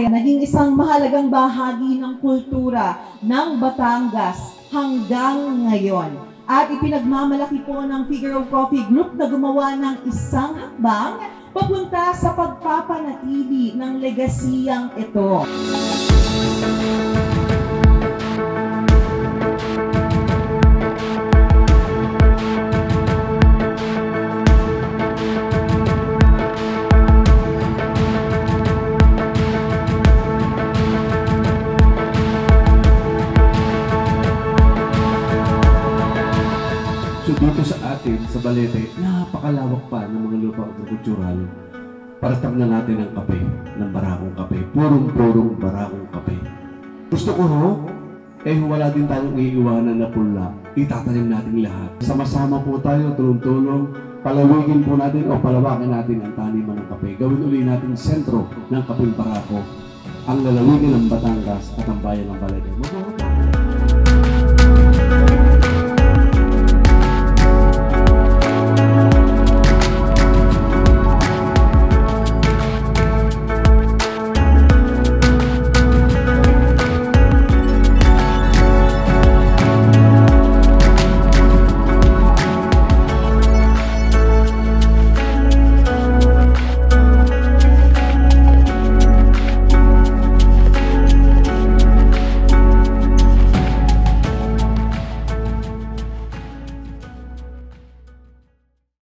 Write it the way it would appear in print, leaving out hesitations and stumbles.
ay naging isang mahalagang bahagi ng kultura ng Batangas hanggang ngayon. At ipinagmamalaki po ng Figaro Coffee Group na gumawa ng isang hakbang papunta sa pagpapanatili ng legasiyang ito. So dito sa atin, sa Balete, napakalawak pa ng mga lupa agrikultural. Paratag na natin ang kape, ng Barakong Kape. Purong-purong Barakong Kape. Gusto ko wala din tayong iiwanan na pula. Itatanim natin lahat. Sama-sama po tayo, tulong-tulong. Palawigin po natin o palawakin natin ang taniman ng kape. Gawin uli natin sentro ng Kapeng Barako. Ang lalawigin ng Batangas at ang bayan ng Balete.